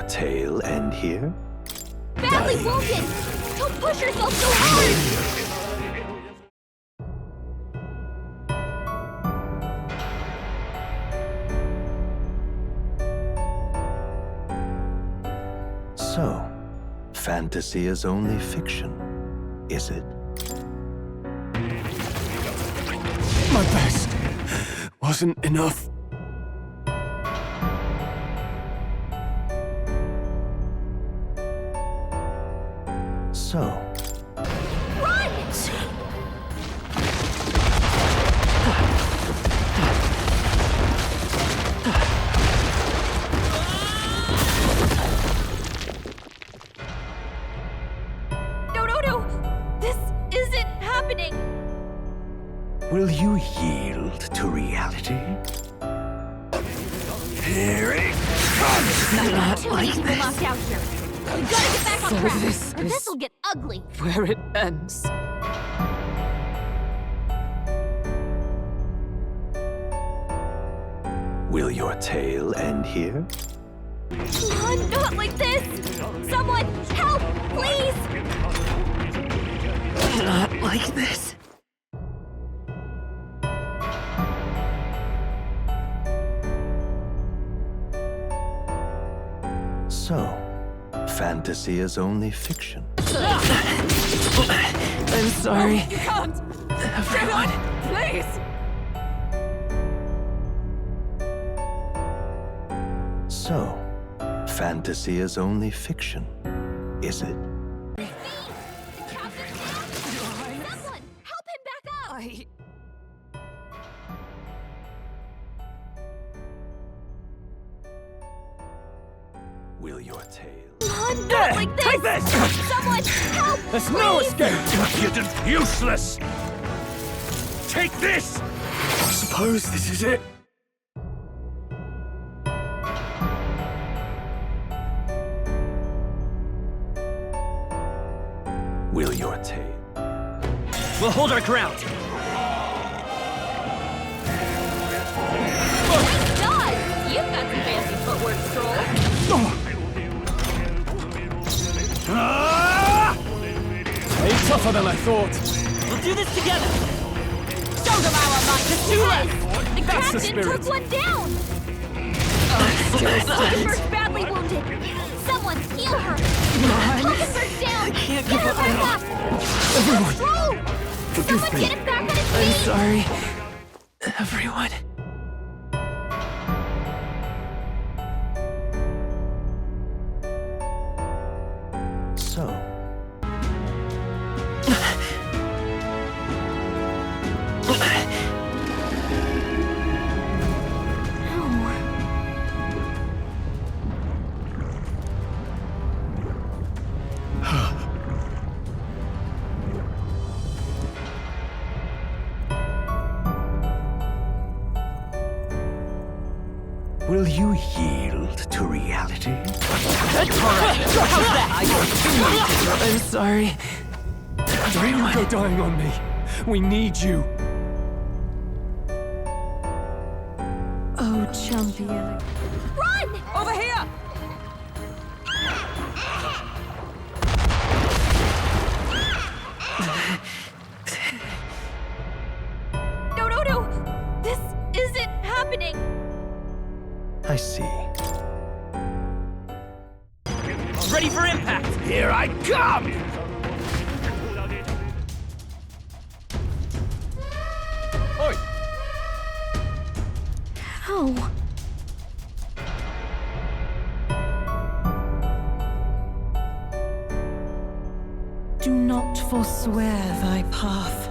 tale end here? Badly wounded! Don't push yourself so hard! So, fantasy is only fiction, is it? My best wasn't enough. So, Run! No! This isn't happening! will you yield to reality? Here it comes! Too many people knocked out here. We gotta get back on So track, this or is- this'll get ugly. Where it ends. Will your tale end here? Come on, not like this! Someone, help, please! Not like this. So, fantasy is only fiction. I'm sorry. You can't! Everyone. Please! So, fantasy is only fiction, is it? The captain's down! Someone, help him back up! Will your tale? Come on, not like this! Take this! Someone, help, There's please! no escape! Impudent, useless! Take this! I suppose this is it. Will your tale? We'll hold our ground. Nice dodge! You've got some fancy footwork, Stroll. Way tougher than I thought. We'll do this together. Show them our might! It's too late! The That's the captain spirit. took one down! Hulkenberg's badly wounded! Someone, heal her! Hulkenberg's down! can't Get give her up back now. up! Everyone, Stroll! forgive Someone me. get him back on his I'm feet! sorry. Everyone. So, will you yield to reality? I'm sorry. Don't you go dying on me. We need you. Oh, champion. Run! Over here! No! This isn't happening! I see. Ready for impact! Here I come! Oi! Oh. Do not forswear thy path.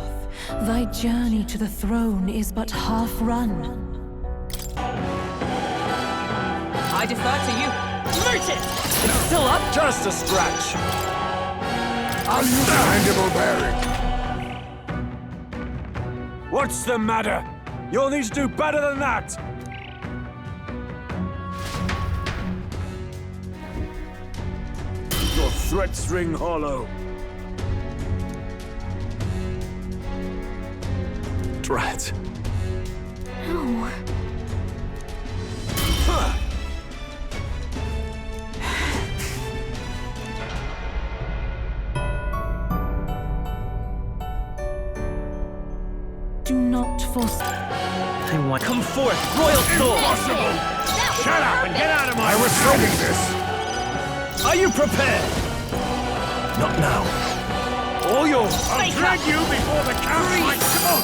Thy journey to the throne is but half run. I defer to you. Merchant! It's still up? Just a scratch. Understandable, Barry. What's the matter? You'll need to do better than that. Your threats ring hollow. Drat. No. forswear. I want. Come forth, royal soul! Impossible! Shut up and get out of my... I was saving this! Are you prepared? Not now. All yours! I'll drag you before the count lights on!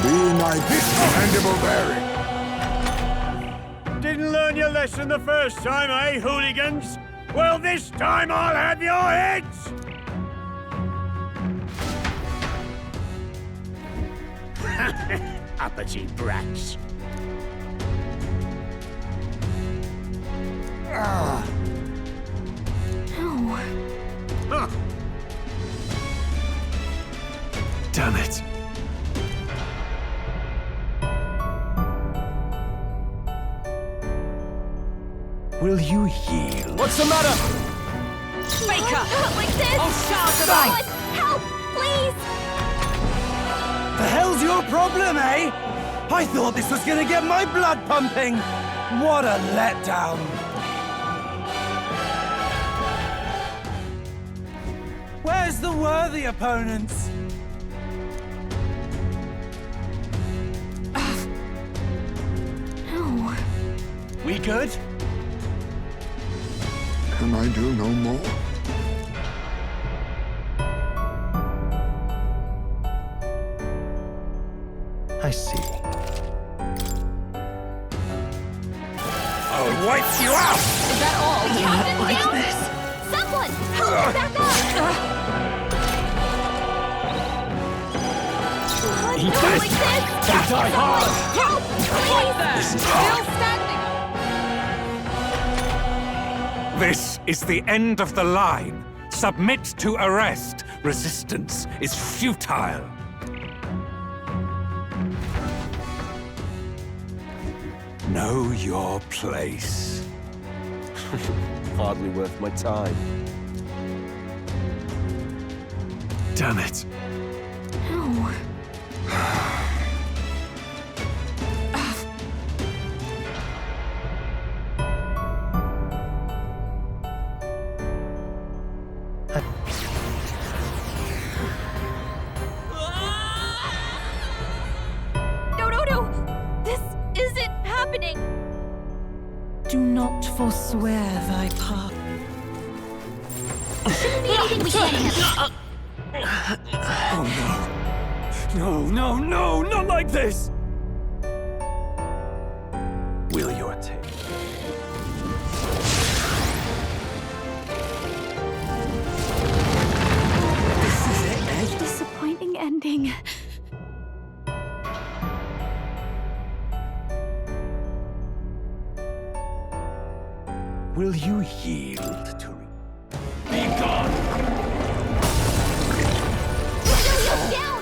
Be nice, mandible bearing. Didn't learn your lesson the first time, eh, hooligans? Well, this time I'll have your heads! Uppity brats. No. Huh. Damn it. Will you yield? What's the matter? Baker! Not like this! Oh, shout Someone, about! help, please! The hell's your problem, eh? I thought this was gonna get my blood pumping. What a letdown. Where's the worthy opponents? No. We good? Can I do no more? I see. I'll wipe you out! Is that all? Captain's down! Someone, help me back up! Eat Not this. like this! They die hard! Help, please! Still standing! This is the end of the line. Submit to arrest. Resistance is futile. Know your place. Hardly worth my time. Damn it. No. No. This isn't happening. Do not forswear thy path. Shouldn't be anything we can't handle. No, not like this! Will your take? Disappointing ending. Will you yield to Be gone! Julio's down!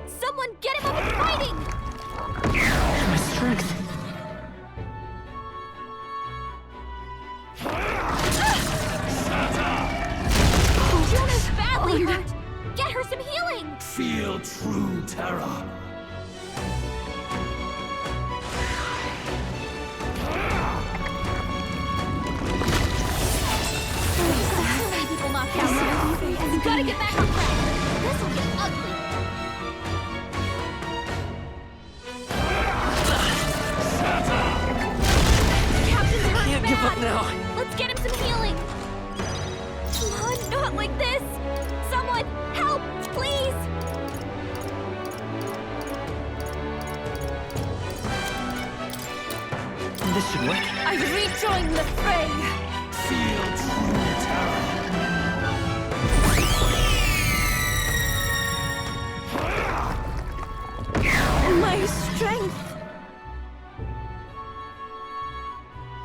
Someone get him up and fighting! My strength. Juna's badly hurt! Get her some healing! Feel true terror. So many people knocked out now. You gotta get back on track. This will get ugly. Captain's hurt Can't give up bad. now. Let's get him some healing. Come on, not like this. Someone, help, please. This should work. I've rejoined the fray. Feel true terror. My strength.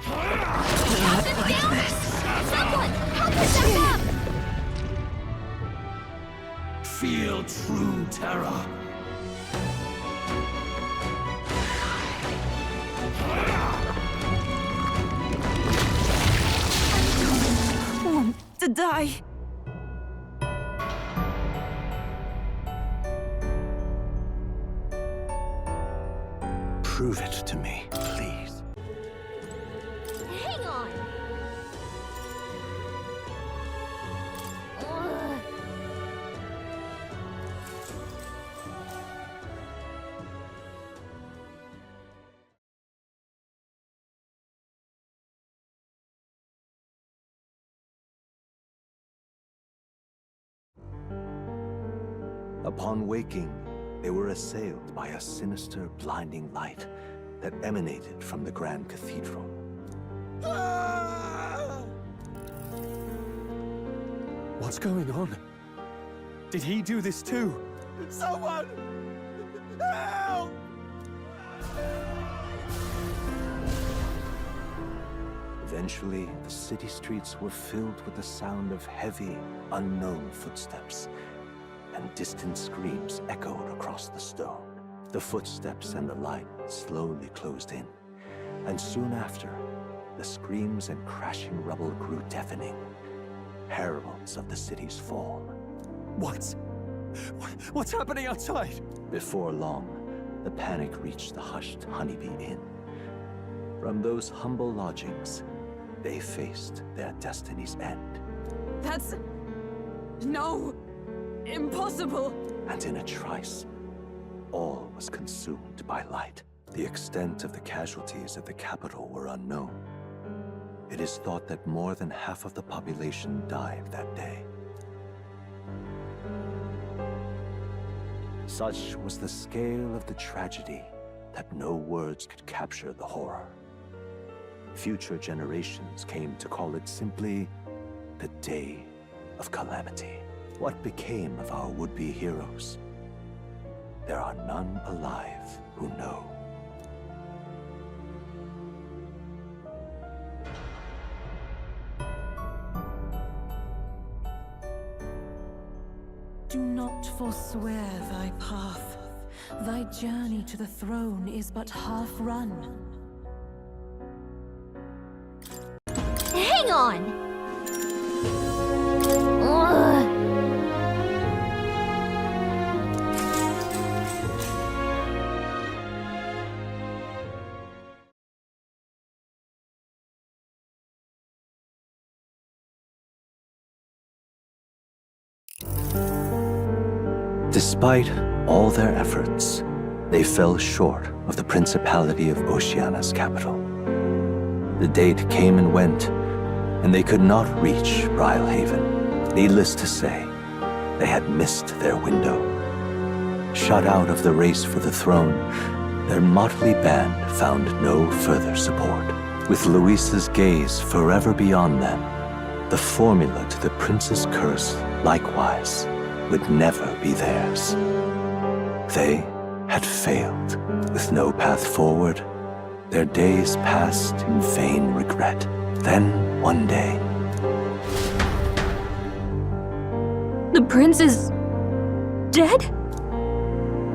Not like this. Someone, help us back up. Feel true terror. Want to die. prove it to me, please? Hang on. Ugh. Upon waking, they were assailed by a sinister, blinding light that emanated from the Grand Cathedral. What's going on? Did he do this too? Someone! Help! Eventually, the city streets were filled with the sound of heavy, unknown footsteps, and distant screams echoed across the stone. The footsteps and the light slowly closed in, and soon after, the screams and crashing rubble grew deafening, heralds of the city's fall. What's happening outside? Before long, the panic reached the hushed Honeybee Inn. From those humble lodgings, they faced their destiny's end. That's... no... impossible! And in a trice, all was consumed by light. The extent of the casualties at the capital were unknown. It is thought that more than half of the population died that day. Such was the scale of the tragedy that no words could capture the horror. Future generations came to call it simply the Day of Calamity. What became of our would-be heroes? There are none alive who know. Do not forswear thy path. Thy journey to the throne is but half run. Hang on! Ugh. Despite all their efforts, they fell short of the Principality of Oceania's capital. The date came and went, and they could not reach Brilehaven. Needless to say, they had missed their window. Shut out of the race for the throne, their motley band found no further support. With Luisa's gaze forever beyond them, the formula to the prince's curse, likewise, would never be theirs. They had failed. With no path forward, their days passed in vain regret. Then, one day... The prince is... dead?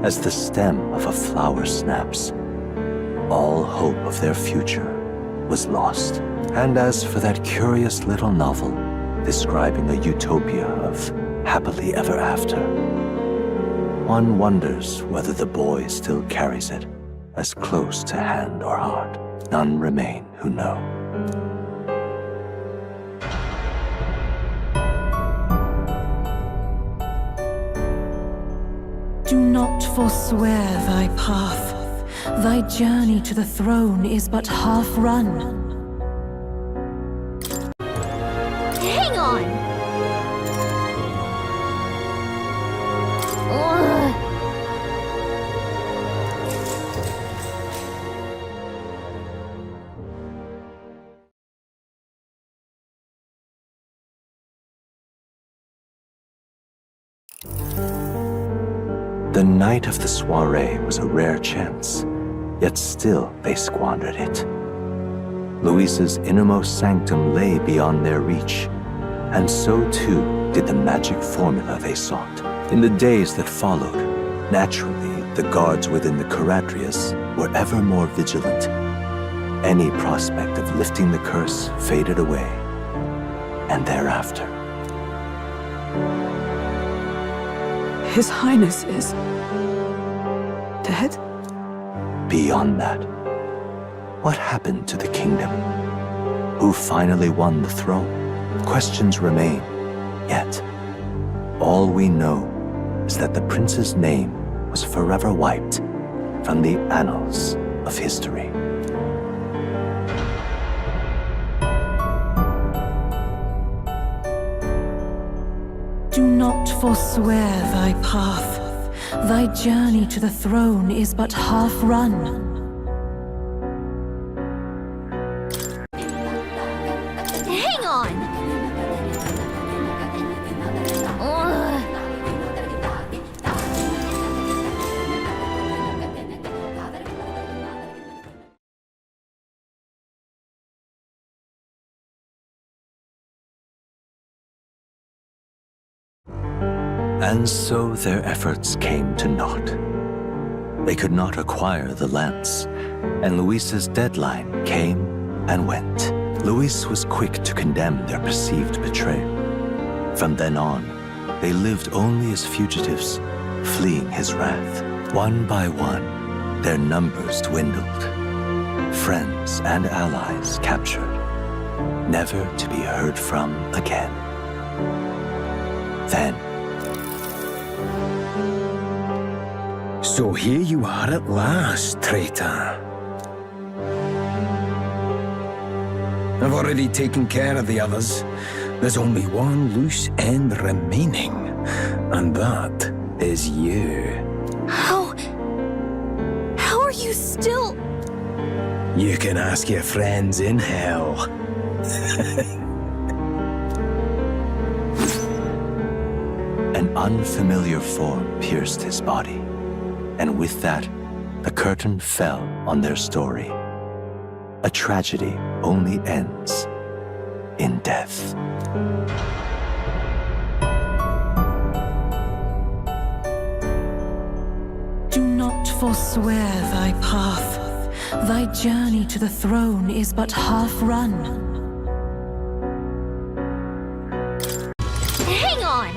As the stem of a flower snaps, all hope of their future was lost. And as for that curious little novel describing a utopia of happily ever after, one wonders whether the boy still carries it as close to hand or heart. None remain who know. Do not forswear thy path. Thy journey to the throne is but half run. Hang on! Ugh. The night of the soirée was a rare chance, yet still they squandered it. Luisa's innermost sanctum lay beyond their reach, and so too did the magic formula they sought. In the days that followed, naturally, the guards within the Charadrius were ever more vigilant. Any prospect of lifting the curse faded away, and thereafter. His Highness is... dead? Beyond that, what happened to the kingdom? Who finally won the throne? Questions remain, yet all we know is that the prince's name was forever wiped from the annals of history. Do not forswear thy path. Thy journey to the throne is but half run. Hang on! And so their efforts came to naught. They could not acquire the lance, and Luis's deadline came and went. Luis was quick to condemn their perceived betrayal. From then on, they lived only as fugitives, fleeing his wrath. One by one, their numbers dwindled. Friends and allies captured, never to be heard from again. Then, so here you are at last, traitor. I've already taken care of the others. There's only one loose end remaining, and that is you. How are you still... You can ask your friends in hell. an unfamiliar form pierced his body. And with that, the curtain fell on their story. A tragedy only ends in death. Do not forswear thy path. Thy journey to the throne is but half run. Hang on!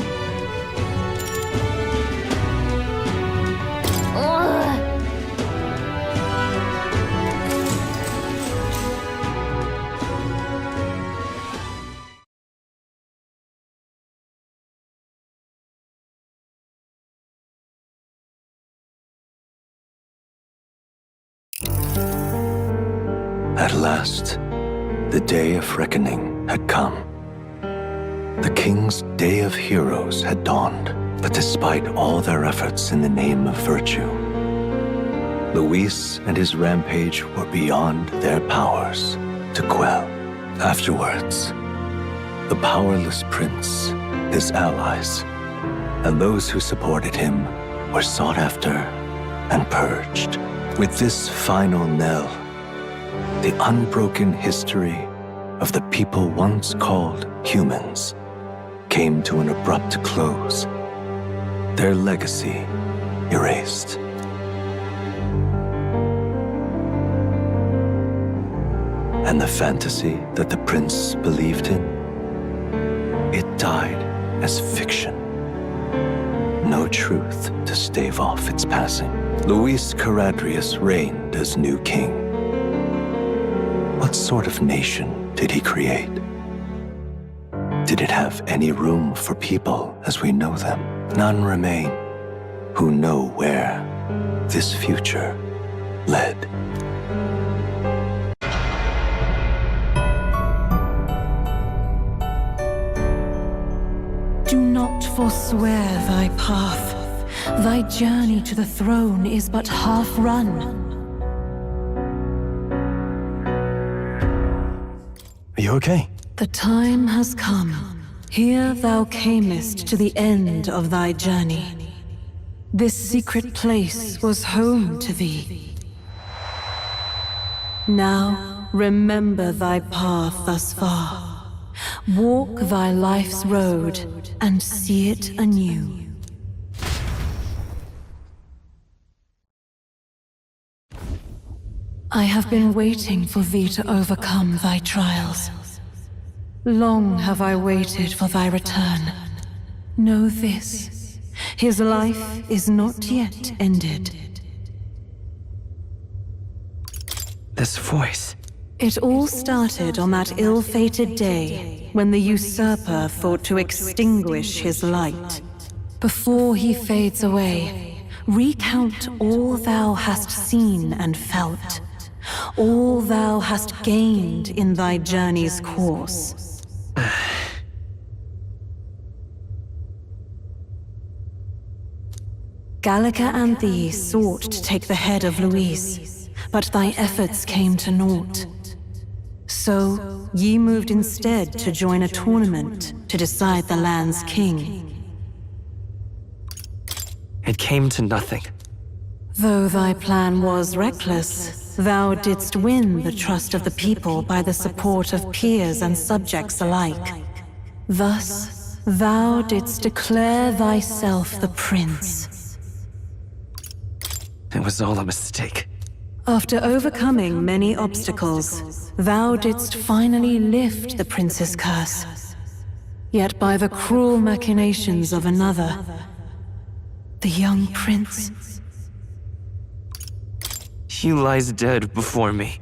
At last, the day of reckoning had come. The king's day of heroes had dawned, but despite all their efforts in the name of virtue, Luis and his rampage were beyond their powers to quell. Afterwards, the powerless prince, his allies, and those who supported him were sought after and purged. With this final knell, the unbroken history of the people once called humans came to an abrupt close, their legacy erased. And the fantasy that the prince believed in, it died as fiction. No truth to stave off its passing. Luis Charadrius reigned as new king. What sort of nation did he create? Did it have any room for people as we know them? None remain who know where this future led. Do not forswear thy path. Thy journey to the throne is but half run. Are you okay? The time has come. Here thou camest to the end of thy journey. This secret place was home to thee. Now remember thy path thus far. Walk thy life's road and see it anew. I have been waiting for thee to overcome thy trials. Long have I waited for thy return. Know this, his life is not yet ended. This voice. It all started on that ill-fated day when the usurper thought to extinguish his light. Before he fades away, recount all thou hast seen and felt. All thou hast gained in thy journey's course. Gallica and thee sought to take the head of Luis, but thy efforts came to naught. So, ye moved instead to join a tournament to decide the land's king. It came to nothing. Though thy plan was reckless, thou didst win the trust of the people by the support of peers and subjects alike. Thus, thou didst declare thyself the prince. It was all a mistake. After overcoming many obstacles, thou didst finally lift the prince's curse. Yet by the cruel machinations of another, the young prince... He lies dead before me.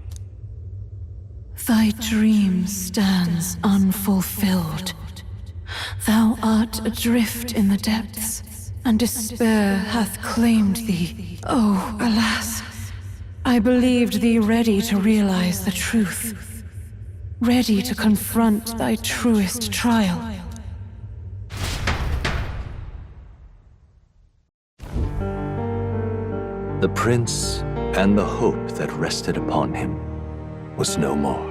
Thy dream stands unfulfilled. Thou art adrift in the depths, and despair hath claimed thee. Oh, alas! I believed thee ready to realize the truth, ready to confront thy truest trial. The prince and the hope that rested upon him was no more.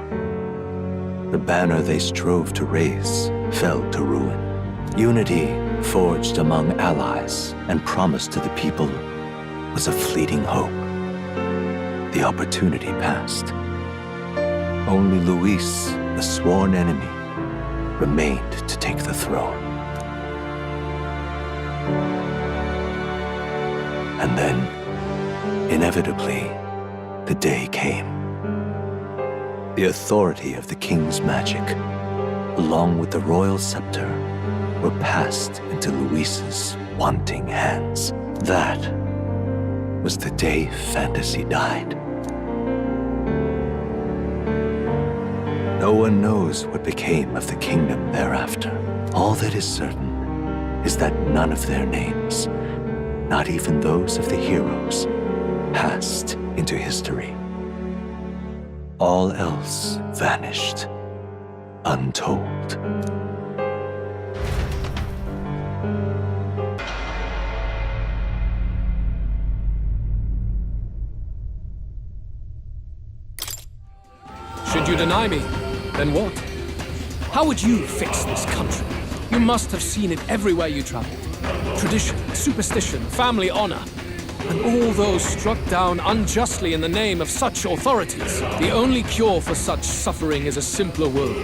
The banner they strove to raise fell to ruin. Unity forged among allies and promised to the people was a fleeting hope. The opportunity passed. Only Luis, the sworn enemy, remained to take the throne. And then, inevitably, the day came. The authority of the king's magic, along with the royal scepter, were passed into Luis's wanting hands. That was the day fantasy died. No one knows what became of the kingdom thereafter. All that is certain is that none of their names, not even those of the heroes, passed into history. All else vanished, untold. Should you deny me, then what? How would you fix this country? You must have seen it everywhere you traveled. Tradition, superstition, family honor, and all those struck down unjustly in the name of such authorities. The only cure for such suffering is a simpler world,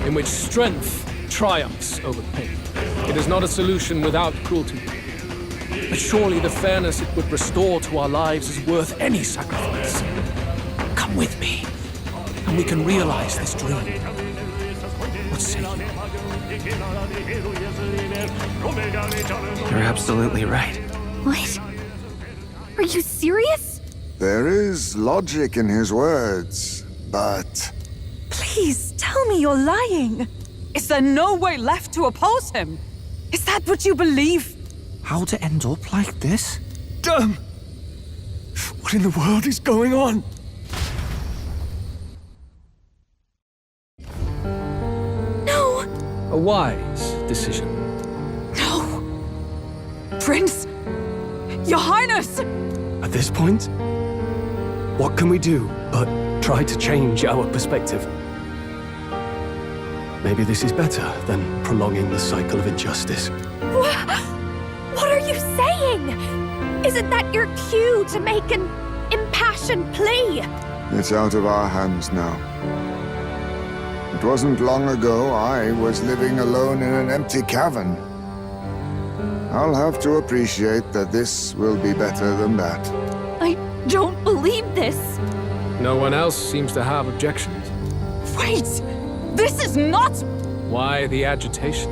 in which strength triumphs over pain. It is not a solution without cruelty. But surely the fairness it would restore to our lives is worth any sacrifice. Come with me, and we can realize this dream. What say you? You're absolutely right. What? Are you serious? There is logic in his words, but... Please, tell me you're lying. Is there no way left to oppose him? Is that what you believe? How to end up like this? Damn! What in the world is going on? No! A wise decision. No! Prince! Your Highness! At this point, what can we do but try to change our perspective? Maybe this is better than prolonging the cycle of injustice. What are you saying? Isn't that your cue to make an impassioned plea? it's out of our hands now. It wasn't long ago I was living alone in an empty cavern. I'll have to appreciate that this will be better than that. I don't believe this. No one else seems to have objections. Wait! This is not... Why the agitation?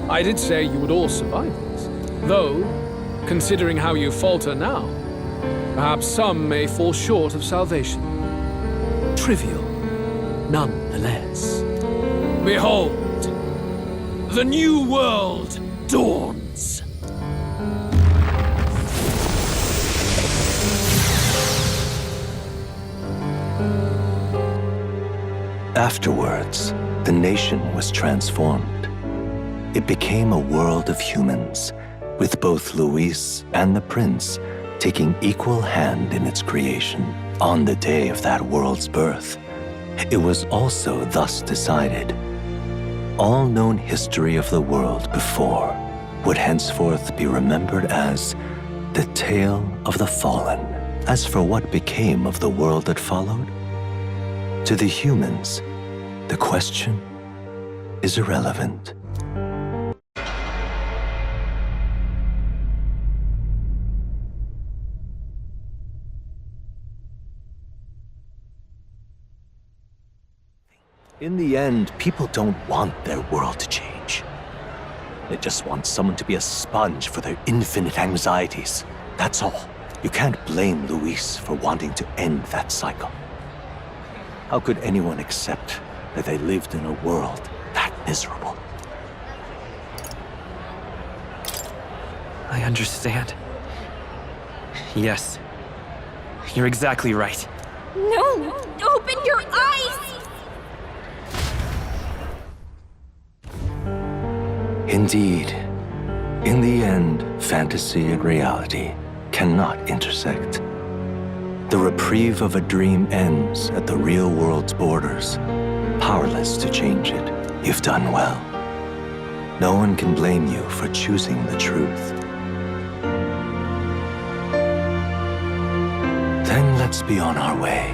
I did say you would all survive this. Though, considering how you falter now, perhaps some may fall short of salvation. Trivial, nonetheless. Behold, the new world dawns. Afterwards, the nation was transformed. It became a world of humans, with both Luis and the prince taking equal hand in its creation on the day of that world's birth. It was also thus decided. All known history of the world before would henceforth be remembered as the tale of the fallen. As for what became of the world that followed, to the humans, the question is irrelevant. In the end, people don't want their world to change. They just want someone to be a sponge for their infinite anxieties. That's all. You can't blame Luis for wanting to end that cycle. How could anyone accept that they lived in a world that miserable? I understand. Yes. You're exactly right. No! Open your eyes! Indeed. In the end, fantasy and reality cannot intersect. The reprieve of a dream ends at the real world's borders, powerless to change it. You've done well. No one can blame you for choosing the truth. Then let's be on our way.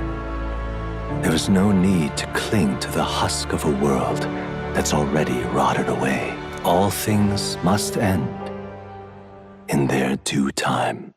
There is no need to cling to the husk of a world that's already rotted away. All things must end in their due time.